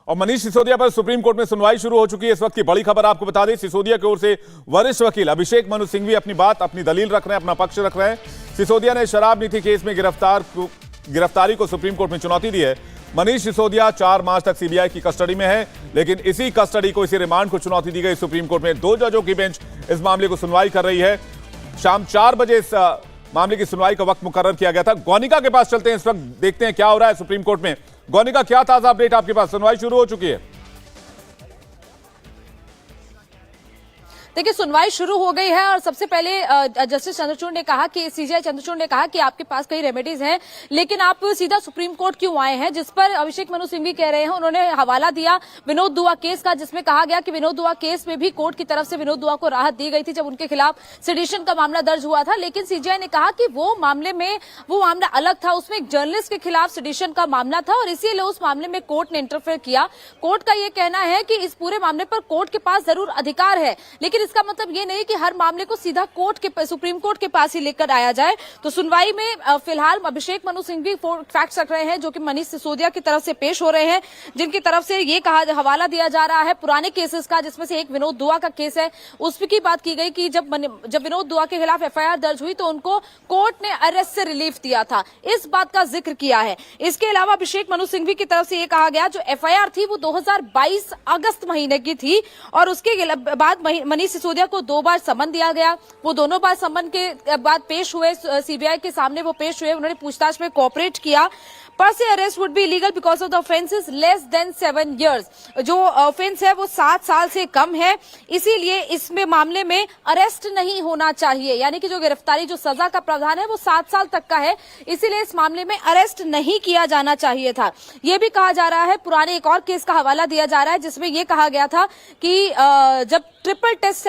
और मनीष सिसोदिया पर supreme court में सुनवाई शुरू हो चुकी है। इस वक्त की बड़ी खबर आपको बता दें, सिसोदिया की ओर से वरिष्ठ वकील अभिषेक मनु सिंघवी अपनी दलील रख रहे हैं, अपना पक्ष रख रहे हैं। सिसोदिया ने शराब नीति केस में गिरफ्तारी को सुप्रीम कोर्ट में चुनौती दी है। मनीष सिसोदिया 4 मार्च तक सीबीआई की कस्टडी में है, लेकिन इसी कस्टडी को, इसी रिमांड को चुनौती दी गई सुप्रीम कोर्ट में। 2 जजों की बेंच इस मामले को सुनवाई कर रही है। शाम 4 बजे इस मामले की सुनवाई का वक्त मुकर्रर किया गया था। गौनिका के पास चलते हैं, इस वक्त देखते हैं क्या हो रहा है सुप्रीम कोर्ट में। गौनिका, क्या ताजा अपडेट आपके पास? सुनवाई शुरू हो चुकी है। देखिए, सुनवाई शुरू हो गई है और सबसे पहले जस्टिस चंद्रचूड़ ने कहा कि सीजीआई चंद्रचूड़ ने कहा कि आपके पास कई रेमेडीज हैं, लेकिन आप सीधा सुप्रीम कोर्ट क्यों आए हैं? जिस पर अभिषेक मनु सिंघवी कह रहे हैं, उन्होंने हवाला दिया विनोद दुआ केस का, जिसमें कहा गया कि विनोद दुआ केस में भी कोर्ट की तरफ से विनोद दुआ को राहत दी गई थी जब उनके खिलाफ सेडिशन का मामला दर्ज हुआ था। लेकिन सीजीआई ने कहा कि वो मामला अलग था, उसमें एक जर्नलिस्ट के खिलाफ सेडिशन का मामला था और इसीलिए उस मामले में कोर्ट ने इंटरफेयर किया। कोर्ट का यह कहना है कि इस पूरे मामले पर कोर्ट के पास जरूर अधिकार है, लेकिन इसका मतलब ये नहीं कि हर मामले को सीधा सुप्रीम कोर्ट के पास ही लेकर आया जाए। तो सुनवाई में फिलहाल अभिषेक मनु सिंघवी फैक्ट्स रख रहे हैं, जो कि मनीष सिसोदिया की तरफ से पेश हो रहे हैं, जिनकी तरफ से ये हवाला दिया जा रहा है पुराने केसेस का, जिसमें से एक विनोद दुआ का केस है। उसकी बात की गई कि जब विनोद दुआ के खिलाफ एफआईआर दर्ज हुई तो उनको कोर्ट ने अरेस्ट से रिलीफ दिया था, इस बात का जिक्र किया है। इसके अलावा अभिषेक मनु सिंघवी की तरफ से ये कहा गया, जो एफआईआर थी वो 2022 अगस्त महीने की थी और उसके बाद मनीष सिसोदिया को 2 बार समन दिया गया। वो दोनों बार समन के बाद पेश हुए सीबीआई के सामने, वो पेश हुए, उन्होंने पूछताछ में कोऑपरेट किया। पर से arrest would be illegal because of the offences less than 7 years। जो ऑफेंस है वो 7 साल से कम है, इसीलिए इसमें मामले में अरेस्ट नहीं होना चाहिए। यानी कि जो गिरफ्तारी, जो सजा का प्रावधान है वो 7 साल तक का है, इसीलिए इस मामले में अरेस्ट नहीं किया जाना चाहिए था। यह भी कहा जा रहा है, पुराने एक और केस का हवाला दिया जा रहा है, जिसमें यह कहा गया था कि जब ट्रिपल टेस्ट,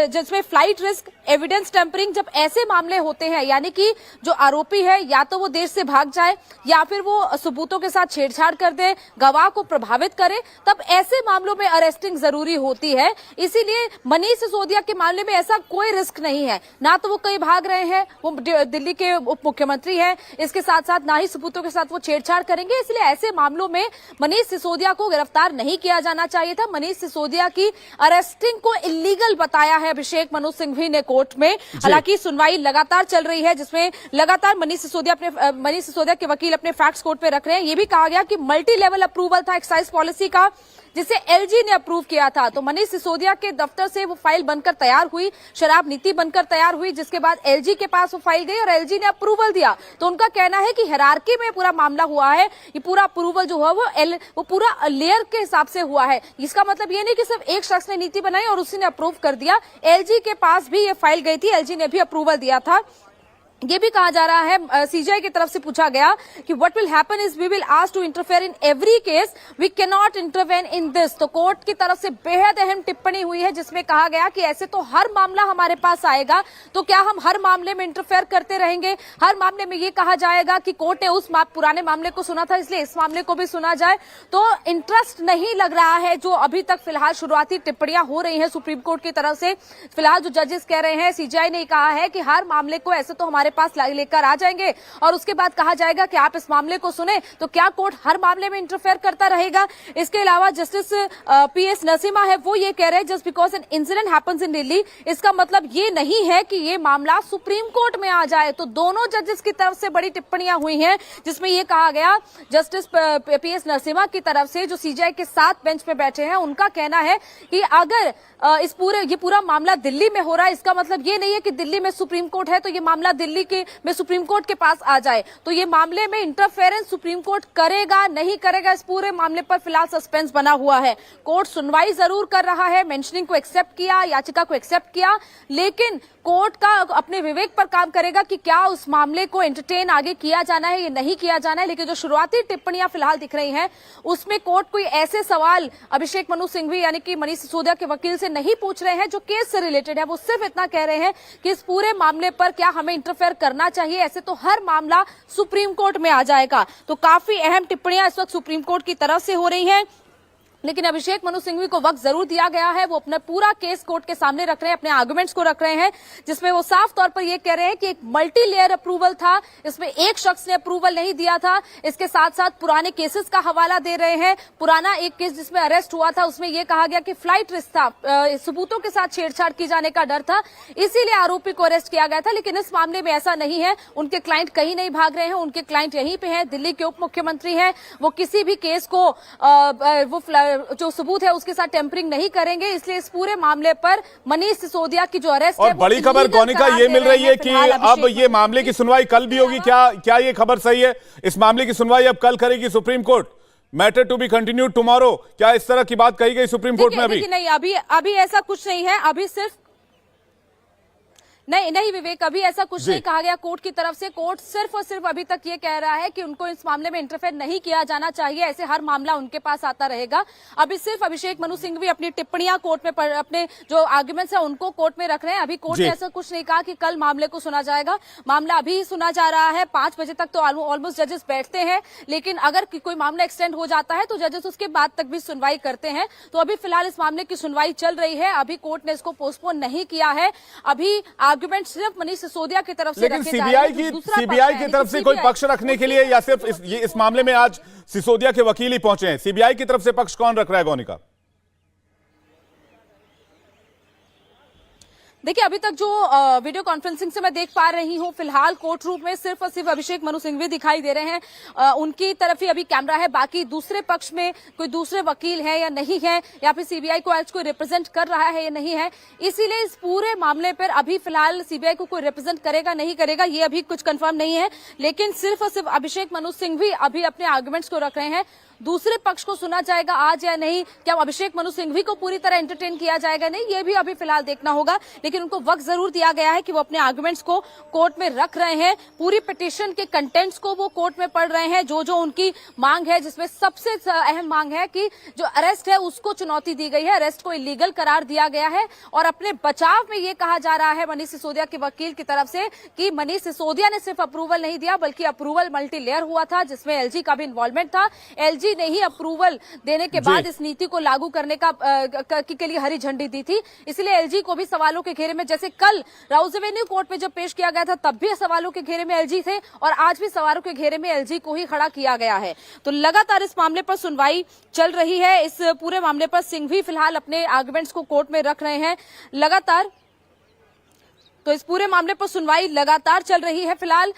जिसमें फ्लाइट रिस्क, एविडेंस टेम्परिंग, जब ऐसे मामले होते हैं, यानी कि जो आरोपी है या तो वो देश से भाग जाए या फिर वो सबूतों के साथ छेड़छाड़ कर दे, गवाह को प्रभावित करे, तब ऐसे मामलों में अरेस्टिंग जरूरी होती है। इसीलिए मनीष सिसोदिया के मामले में ऐसा कोई रिस्क नहीं है, ना तो वो कहीं भाग रहे हैं, वो दिल्ली के उप मुख्यमंत्री हैं, इसके साथ साथ ना ही सबूतों के साथ वो छेड़छाड़ करेंगे। इसलिए ऐसे मामलों में मनीष सिसोदिया को गिरफ्तार नहीं किया जाना चाहिए था। मनीष सिसोदिया की अरेस्टिंग को इलीगल बताया है अभिषेक मनु सिंघवी ने कोर्ट में। हालांकि सुनवाई लगातार चल रही है, जिसमें लगातार मनीष सिसोदिया के वकील अपने फैक्ट्स कोर्ट पे रख रहे हैं। ये भी कहा गया कि मल्टी लेवल अप्रूवल था एक्साइज पॉलिसी का, जिसे एलजी ने अप्रूव किया था। तो मनीष सिसोदिया के दफ्तर से वो फाइल बनकर तैयार हुई, शराब नीति बनकर तैयार हुई, जिसके बाद एलजी के पास वो फाइल गई और एलजी ने अप्रूवल दिया। तो उनका कहना है कि हायरार्की में पूरा मामला हुआ है, ये पूरा अप्रूवल जो हुआ वो पूरा लेयर के हिसाब से हुआ है। इसका मतलब ये नहीं कि सिर्फ एक शख्स ने नीति बनाई और उसी ने अप्रूव कर दिया, एलजी के पास भी ये फाइल गई थी, एलजी ने भी अप्रूवल दिया था। ये भी कहा जा रहा है, सीजीआई की तरफ से पूछा गया कि what will happen is we will ask to interfere in every case, we can not intervene in this. तो कोर्ट की तरफ से बेहद अहम टिप्पणी हुई है, जिसमें कहा गया कि ऐसे तो हर मामला हमारे पास आएगा, तो क्या हम हर मामले में इंटरफेयर करते रहेंगे? हर मामले में ये कहा जाएगा कि कोर्ट ने उस पुराने मामले को सुना था, इसलिए इस मामले को भी सुना जाए। तो इंटरेस्ट नहीं लग रहा है, जो अभी तक फिलहाल शुरुआती टिप्पणियां हो रही हैं सुप्रीम कोर्ट की तरफ से। फिलहाल जो जजेस कह रहे हैं, सीजीआई ने कहा है कि हर मामले को ऐसे तो हमारे पास लेकर आ जाएंगे और उसके बाद कहा जाएगा कि आप इस मामले को सुने, तो क्या कोर्ट हर मामले में इंटरफेयर करता रहेगा? इसके अलावा जस्टिस पीएस नरसिम्हा है, वो ये कह रहे हैं just because an incident happens in Delhi, इसका मतलब ये नहीं है कि ये मामला सुप्रीम कोर्ट में आ जाए। तो दोनों जजेस की तरफ से बड़ी टिप्पणियां हुई हैं, जिसमें यह कहा गया, जस्टिस पीएस नरसिम्हा की तरफ से, जो सीजीआई के साथ बेंच में बैठे हैं, उनका कहना है कि अगर ये पूरा मामला दिल्ली में हो रहा है, इसका मतलब ये नहीं है कि दिल्ली में सुप्रीम कोर्ट है तो ये मामला दिल्ली में सुप्रीम कोर्ट के पास आ जाए। तो ये मामले में इंटरफेरेंस सुप्रीम कोर्ट करेगा नहीं करेगा, इस पूरे मामले पर फिलहाल सस्पेंस बना हुआ है। कोर्ट सुनवाई जरूर कर रहा है, मेंशनिंग को एक्सेप्ट किया, याचिका को एक्सेप्ट किया, लेकिन कोर्ट का अपने विवेक पर काम करेगा कि क्या उस मामले को एंटरटेन आगे किया जाना है या नहीं किया जाना है। लेकिन जो शुरुआती टिप्पणियां फिलहाल दिख रही हैं, उसमें कोर्ट कोई ऐसे सवाल अभिषेक मनु सिंघवी यानी कि मनीष सिसोदिया के वकील से नहीं पूछ रहे हैं जो केस से रिलेटेड है। वो सिर्फ इतना कह रहे हैं कि इस पूरे मामले पर क्या हमें इंटरफेयर करना चाहिए, ऐसे तो हर मामला सुप्रीम कोर्ट में आ जाएगा। तो काफी अहम टिप्पणियां इस वक्त सुप्रीम कोर्ट की तरफ से हो रही हैं। लेकिन अभिषेक मनु सिंघवी को वक्त जरूर दिया गया है। वो अपना पूरा केस कोर्ट के सामने रख रहे हैं, अपने आर्गुमेंट्स को रख रहे हैं, जिसमें वो साफ तौर पर ये कह रहे हैं कि एक मल्टी लेयर अप्रूवल था, इसमें एक शख्स ने अप्रूवल नहीं दिया था। इसके साथ साथ पुराने केसेस का हवाला दे रहे हैं। पुराना एक केस जिसमें अरेस्ट हुआ था, उसमें यह कहा गया कि फ्लाइट रिस्क था, सबूतों के साथ छेड़छाड़ की जाने का डर था, इसीलिए आरोपी को अरेस्ट किया गया था। लेकिन इस मामले में ऐसा नहीं है। उनके क्लाइंट कहीं नहीं भाग रहे हैं, उनके क्लाइंट यहीं पे हैं, दिल्ली के उप मुख्यमंत्री हैं। वो किसी भी केस को वो जो सबूत है उसके साथ टेम्परिंग नहीं करेंगे। इसलिए इस पूरे मामले पर मनीष सिसोदिया की जो अरेस्ट और है, बड़ी खबर गोनिका ये मिल रही है कि अब ये मामले की सुनवाई कल भी होगी। क्या ये खबर सही है? इस मामले की सुनवाई अब कल करेगी supreme court. Matter to be continued tomorrow, क्या इस तरह की बात कही गई सुप्रीम कोर्ट में? अभी नहीं, अभी ऐसा कुछ नहीं है। अभी सिर्फ नहीं विवेक, अभी ऐसा कुछ नहीं कहा गया कोर्ट की तरफ से। कोर्ट सिर्फ और सिर्फ अभी तक ये कह रहा है कि उनको इस मामले में इंटरफेयर नहीं किया जाना चाहिए। ऐसे हर मामला उनके पास आता रहेगा। अभी सिर्फ अभिषेक मनु सिंघवी अपनी टिप्पणियां कोर्ट में अपने जो आर्गुमेंट्स है उनको कोर्ट में रख रहे हैं। अभी कोर्ट ने ऐसा कुछ नहीं कहा कि कल मामले को सुना जाएगा। मामला अभी ही सुना जा रहा है। 5 बजे तक तो ऑलमोस्ट जजेस बैठते हैं, लेकिन अगर कोई मामला एक्सटेंड हो जाता है तो जजेस उसके बाद तक भी सुनवाई करते हैं। तो अभी फिलहाल इस मामले की सुनवाई चल रही है। अभी कोर्ट ने इसको पोस्टपोन नहीं किया है। अभी आर्गुमेंट सिर्फ मनीष सिसोदिया की तरफ से लेकिन सीबीआई की तरफ से कोई पक्ष रखने के लिए, या सिर्फ इस मामले में आज सिसोदिया के वकील ही पहुंचे हैं? सीबीआई की तरफ से पक्ष कौन रख रहा है गोनिका? देखिए, अभी तक जो वीडियो कॉन्फ्रेंसिंग से मैं देख पा रही हूं, फिलहाल कोर्ट रूम में सिर्फ और सिर्फ अभिषेक मनु सिंघवी दिखाई दे रहे हैं। उनकी तरफ ही अभी कैमरा है। बाकी दूसरे पक्ष में कोई दूसरे वकील है या नहीं है, या फिर सीबीआई को आज कोई रिप्रेजेंट कर रहा है या नहीं है, इसीलिए इस पूरे मामले पर अभी फिलहाल सीबीआई को कोई रिप्रेजेंट करेगा नहीं करेगा ये अभी कुछ कंफर्म नहीं है। लेकिन सिर्फ और सिर्फ अभिषेक मनु सिंघवी अभी अपने आर्गुमेंट्स को रख रहे हैं। दूसरे पक्ष को सुना जाएगा आज या नहीं, क्या अभिषेक मनु सिंघवी को पूरी तरह एंटरटेन किया जाएगा नहीं, ये भी अभी फिलहाल देखना होगा। लेकिन उनको वक्त जरूर दिया गया है कि वो अपने आर्गुमेंट्स को कोर्ट में रख रहे हैं। पूरी पिटीशन के कंटेंट्स को वो कोर्ट में पढ़ रहे हैं, जो उनकी मांग है, जिसमें सबसे अहम मांग है कि जो अरेस्ट है उसको चुनौती दी गई है, अरेस्ट को इलीगल करार दिया गया है। और अपने बचाव में ये कहा जा रहा है मनीष सिसोदिया के वकील की तरफ से कि मनीष सिसोदिया ने सिर्फ अप्रूवल नहीं दिया, बल्कि अप्रूवल मल्टी लेयर हुआ था, जिसमें एलजी का भी इन्वॉल्वमेंट था। एलजी ने ही अप्रूवल देने के बाद इस नीति को लागू करने के लिए हरी झंडी दी थी। इसलिए एलजी को भी सवालों के घेरे में, जैसे कल राउज एवेन्यू कोर्ट में जब पेश किया गया था तब भी सवालों के घेरे में एलजी थे, और आज भी सवालों के घेरे में एलजी को ही खड़ा किया गया है। तो लगातार इस मामले पर सुनवाई चल रही है। इस पूरे मामले पर सिंघवी फिलहाल अपने आर्गुमेंट्स को कोर्ट में रख रहे हैं लगातार। तो इस पूरे मामले पर सुनवाई लगातार चल रही है। फिलहाल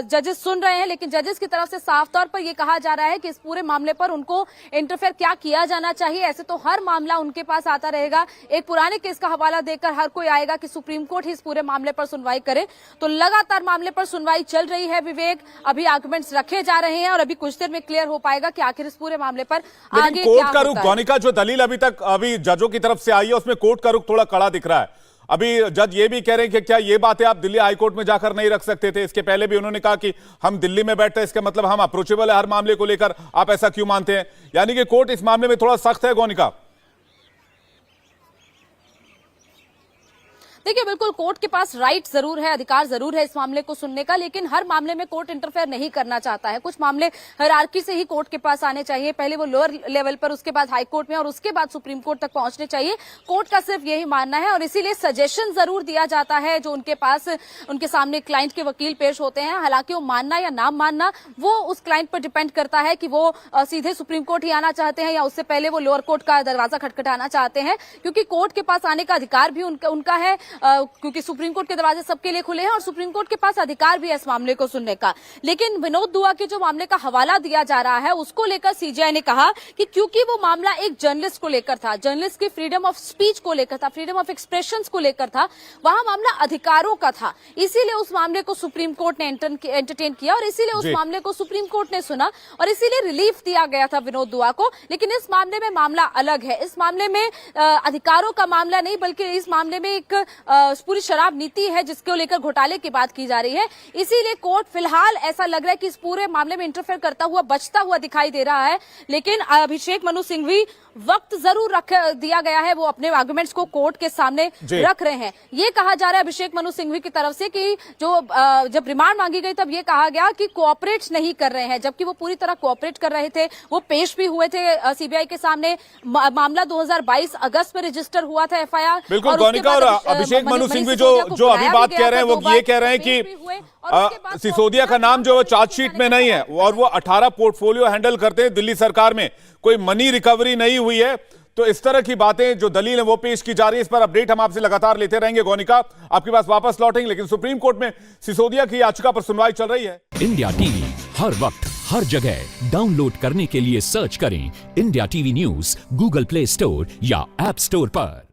जजेस सुन रहे हैं, लेकिन जजेस की तरफ से साफ तौर पर यह कहा जा रहा है कि इस पूरे मामले पर उनको इंटरफेयर क्या किया जाना चाहिए। ऐसे तो हर मामला उनके पास आता रहेगा, एक पुराने केस का हवाला देकर हर कोई आएगा कि सुप्रीम कोर्ट ही इस पूरे मामले पर सुनवाई करे। तो लगातार मामले पर सुनवाई चल रही है विवेक। अभी आर्गुमेंट्स रखे जा रहे हैं और अभी कुछ देर में क्लियर हो पाएगा कि आखिर इस पूरे मामले पर आगे कोर्ट का रुख, गोनिका, जो दलील अभी जजों की तरफ से आई है उसमें कोर्ट का रुख थोड़ा कड़ा दिख रहा है। अभी जज ये भी कह रहे हैं कि क्या ये बातें आप दिल्ली हाईकोर्ट में जाकर नहीं रख सकते थे? इसके पहले भी उन्होंने कहा कि हम दिल्ली में बैठते हैं, इसका मतलब हम अप्रोचेबल है हर मामले को लेकर, आप ऐसा क्यों मानते हैं? यानी कि कोर्ट इस मामले में थोड़ा सख्त है गोनिका। देखिए, बिल्कुल कोर्ट के पास राइट जरूर है, अधिकार जरूर है इस मामले को सुनने का, लेकिन हर मामले में कोर्ट इंटरफेयर नहीं करना चाहता है। कुछ मामले हायरार्की से ही कोर्ट के पास आने चाहिए, पहले वो लोअर लेवल पर, उसके बाद हाई कोर्ट में, और उसके बाद सुप्रीम कोर्ट तक पहुंचने चाहिए। कोर्ट का सिर्फ यही मानना है, और इसीलिए सजेशन जरूर दिया जाता है जो उनके पास, उनके सामने क्लाइंट के वकील पेश होते हैं। हालांकि वो मानना या ना मानना वो उस क्लाइंट पर डिपेंड करता है कि वो सीधे सुप्रीम कोर्ट ही आना चाहते हैं या उससे पहले वो लोअर कोर्ट का दरवाजा खटखटाना चाहते हैं, क्योंकि कोर्ट के पास आने का अधिकार भी उनका है, क्योंकि सुप्रीम कोर्ट के दरवाजे सबके लिए खुले हैं और सुप्रीम कोर्ट के पास अधिकार भी है इस मामले को सुनने का। लेकिन विनोद दुआ के जो मामले का हवाला दिया जा रहा है उसको लेकर सीजेआई ने कहा कि क्योंकि वो मामला एक जर्नलिस्ट को लेकर था, जर्नलिस्ट की फ्रीडम ऑफ स्पीच को लेकर था, फ्रीडम ऑफ एक्सप्रेशन को लेकर था, वहां मामला अधिकारों का था, इसीलिए उस मामले को सुप्रीम कोर्ट ने एंटरटेन किया और इसीलिए उस मामले को सुप्रीम कोर्ट ने सुना और इसीलिए रिलीफ दिया गया था विनोद दुआ को। लेकिन इस मामले में मामला अलग है, इस मामले में अधिकारों का मामला नहीं, बल्कि इस मामले में एक पूरी शराब नीति है जिसको लेकर घोटाले की बात की जा रही है। इसीलिए कोर्ट फिलहाल ऐसा लग रहा है कि इस पूरे मामले में इंटरफेयर करता हुआ, बचता हुआ दिखाई दे रहा है। लेकिन अभिषेक मनु सिंघवी वक्त जरूर रख दिया गया है, वो अपने आर्गुमेंट्स को कोर्ट के सामने रख रहे हैं। ये कहा जा रहा है अभिषेक मनु सिंघवी की तरफ से कि जो जब रिमांड मांगी गई तब ये कहा गया कि कोऑपरेट नहीं कर रहे हैं, जबकि वो पूरी तरह कोऑपरेट कर रहे थे। वो पेश भी हुए थे सीबीआई के सामने। मामला 2022 अगस्त में रजिस्टर हुआ था एफआईआर। बिल्कुल गौनिका, और अभिषेक मनु सिंघवी जो अभी बात कह रहे हैं वो ये कह रहे हैं कि सिसोदिया का नाम जो चार्जशीट में नहीं है और वो 18 पोर्टफोलियो हैंडल करते हैं दिल्ली सरकार में, कोई मनी रिकवरी नहीं हुई है। तो इस तरह की बातें जो दलील है वो पेश की जा रही है। इस पर अपडेट हम आपसे लगातार लेते रहेंगे। गौनिका, आपके पास वापस लौटेंगे, लेकिन सुप्रीम कोर्ट में सिसोदिया की याचिका पर सुनवाई चल रही है। इंडिया टीवी हर वक्त हर जगह डाउनलोड करने के लिए सर्च करें India TV news Google play store या ऐप स्टोर पर।